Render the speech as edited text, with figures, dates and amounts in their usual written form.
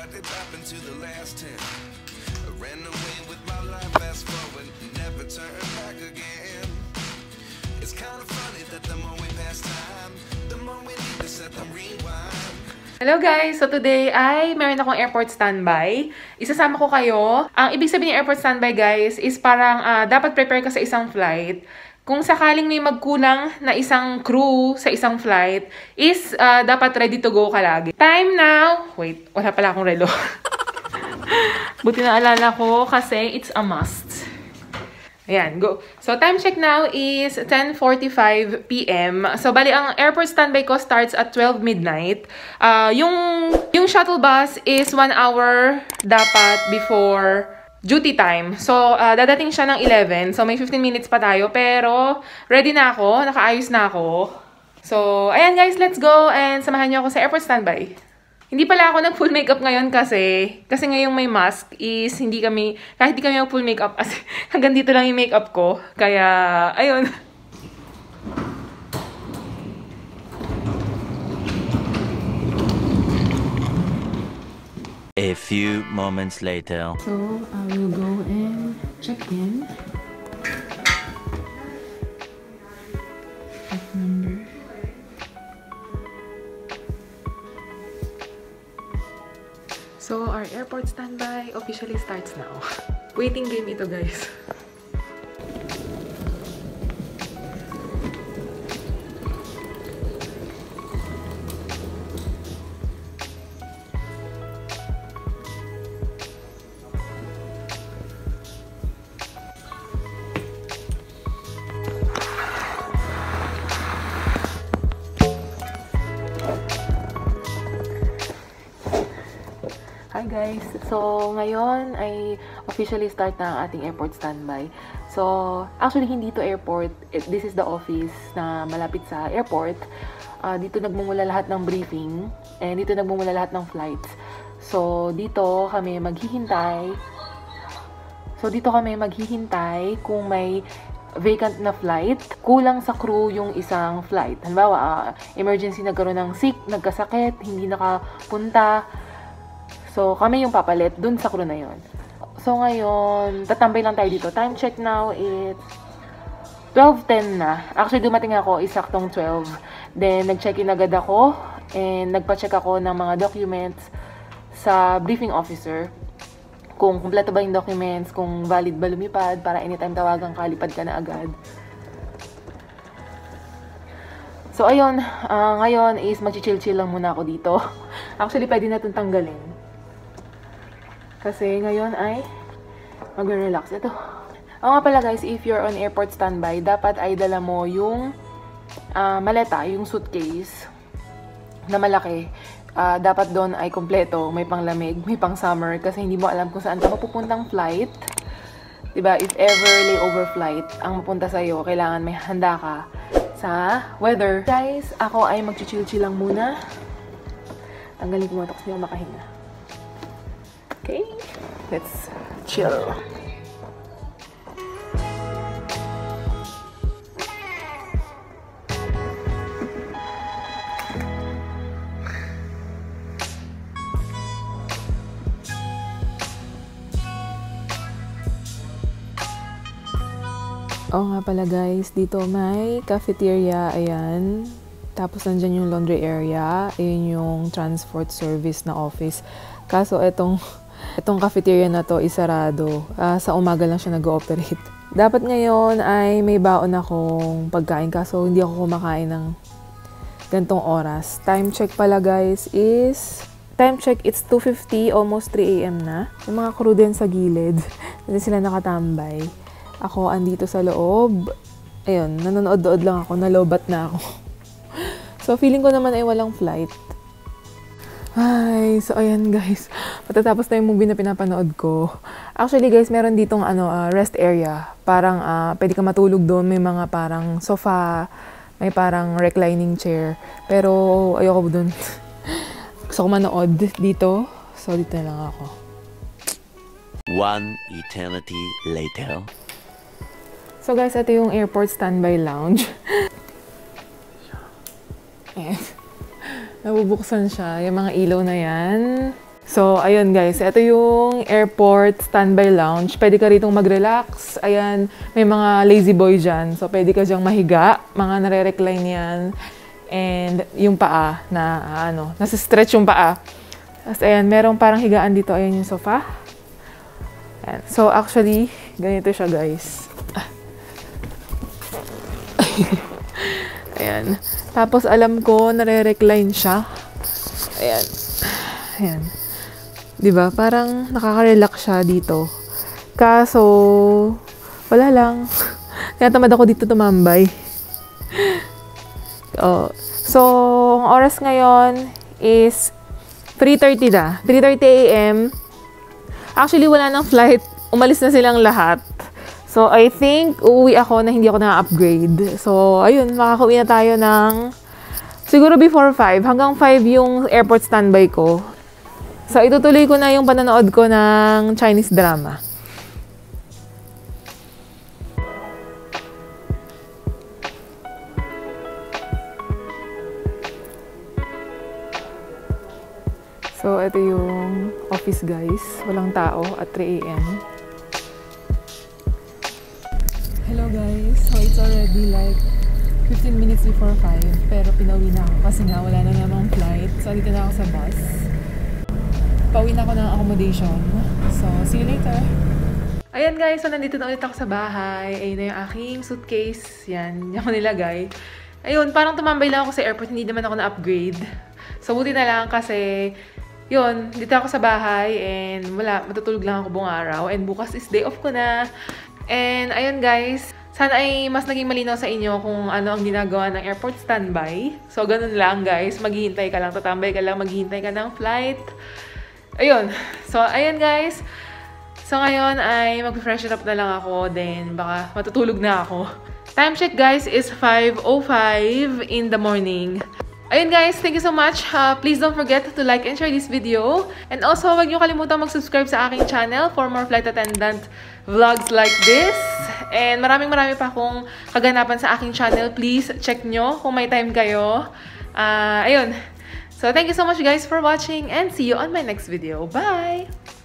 What did happen to the last 10? I ran away with my life, fast forward, never turn back again. It's kind of funny that the more we pass time, the more we need to set them rewind. Hello guys! So today ay meron akong airport standby. Isasama ko kayo. Ang ibig sabihin ng airport standby guys is parang dapat prepare ka sa isang flight. Kung sakaling may magkulang na isang crew sa isang flight is dapat ready to go ka lagi. Time now! Wait, wala pala akong relo. Buti na alala ko kasi it's a must. Ayan, go. So, time check now is 10:45 p.m. So, bali, ang airport standby ko starts at 12 midnight. Yung shuttle bus is 1 hour dapat before duty time. So, dadating siya ng 11. So, may 15 minutes pa tayo. Pero, ready na ako. Nakaayos na ako. So, ayan guys, let's go. And samahan niyo ako sa airport standby. Hindi pala ako nag-full makeup ngayon kasi ngayong may mask is kahit hindi kami mag-full makeup kasi hanggang dito lang yung makeup ko. Kaya, ayun. A few moments later. So, I will go and check in. Check number. So, our airport standby officially starts now. Waiting game ito, guys. Hi guys! So, ngayon ay officially start na ang ating airport standby. So, actually hindi to airport. This is the office na malapit sa airport. Dito nagmumula lahat ng briefing and dito nagmumula lahat ng flights. So, dito kami maghihintay. Kung may vacant na flight, kulang sa crew yung isang flight. Halimbawa, emergency, nagkaroon ng sick, nagkasakit, hindi nakapunta. So, kami yung papalit dun sa crew na yun. So, ngayon, tatambay lang tayo dito. Time check now is 12:10 na. Actually, dumating ako, isaktong 12. Then, nag-check-in agad ako. And, nagpa-check ako ng mga documents sa briefing officer. Kung kumpleto ba yung documents, kung valid ba lumipad, para anytime tawagan ka, lipad ka na agad. So, ayun. Ngayon is mag-chill-chill lang muna ako dito. Actually, pwede na itong tanggalin. Kasi ngayon ay mag-relax. Ito. Oo nga pala guys, if you're on airport standby, dapat ay dala mo yung maleta, yung suitcase na malaki. Dapat doon ay kompleto. May panglamig, may pang summer kasi hindi mo alam kung saan ka mapupuntang flight. Diba? If ever layover flight ang mapunta sa'yo, kailangan may handa ka sa weather. Guys, ako ay mag-chill-chill lang muna. Tanggalin ko muna kasi hindi ako makahinga. Okay, let's chill. Oo nga pala guys, dito may cafeteria, ayan. Tapos nandyan yung laundry area, ayun yung transport service na office. Kaso itong cafeteria na to isarado. Sa umaga lang siya nag-ooperate. Dapat ngayon ay may baon akong pagkain kaso hindi ako kumakain ng gantong oras. Time check pala guys is... Time check, it's 2:50, almost 3 AM na. Yung mga crew din sa gilid. Hindi sila nakatambay. Ako andito sa loob. Ayun, nanonood-dood lang ako. Nalobat na ako. So, feeling ko naman ay walang flight. Ay, so ayan guys. Matatapos na yung movie na pinapanood ko. Actually guys, meron ditong rest area. Parang pwede ka matulog doon. May mga parang sofa, may parang reclining chair. Pero ayoko doon. Gusto ko manood dito. So dito na lang ako. One eternity later. So guys, ito yung airport standby lounge. Ayan. Nabubuksan siya. Yung mga ilaw na yan. So, ayun guys. Ito yung airport standby lounge. Pwede ka ritong mag-relax. Ayan, may mga lazy boy dyan. So, pwede ka dyang mahiga. Mga nare-recline yan. And yung paa na nasa-stretch yung paa. Tapos, ayan, merong parang higaan dito. Ayan yung sofa. Ayan. So, actually, ganito siya guys. Ayan. Tapos, alam ko, nare-recline siya. Ayan. Ayan. Diba? Parang nakaka-relax siya dito. Kaso, wala lang. Kaya tamad ako dito tumambay. So, ang oras ngayon is 3:30 na. 3:30 a.m. Actually, wala nang flight. Umalis na silang lahat. So, I think, uuwi ako na hindi ako na-upgrade. So, ayun, makakauwi na tayo ng siguro before 5. Hanggang 5 yung airport standby ko. So, itutuloy ko na yung panonood ko ng Chinese drama. So, ito yung office guys. Walang tao at 3 a.m. Hello guys. So, it's already like 15 minutes before 5. Pero pinauwi na ako kasi nga wala na namang flight. So, dito na ako sa bus. Pauwi na ako ng accommodation. So, see you later. Ayan guys, so nandito na ulit ako sa bahay. Ayun na yung aking suitcase. Yan, yan ko nilagay. Ayun, parang tumambay lang ako sa airport. Hindi naman ako na-upgrade. So, buti na lang kasi, yun, dito ako sa bahay and wala, matutulog lang ako buong araw. And bukas is day off ko na. And ayun guys, sana ay mas naging malinaw sa inyo kung ano ang ginagawa ng airport standby. So, ganun lang guys. Maghihintay ka lang, tatambay ka lang, maghihintay ka ng flight. Ayun. So, ayun guys. So, ngayon ay mag-freshen up na lang ako. Then, baka matutulog na ako. Time check guys is 5:05 in the morning. Ayun guys, thank you so much. Please don't forget to like and share this video. And also, huwag niyo kalimutan mag-subscribe sa aking channel for more flight attendant vlogs like this. And maraming pa akong kaganapan sa aking channel. Please check nyo kung may time kayo. Ayun. So, thank you so much guys for watching and see you on my next video. Bye!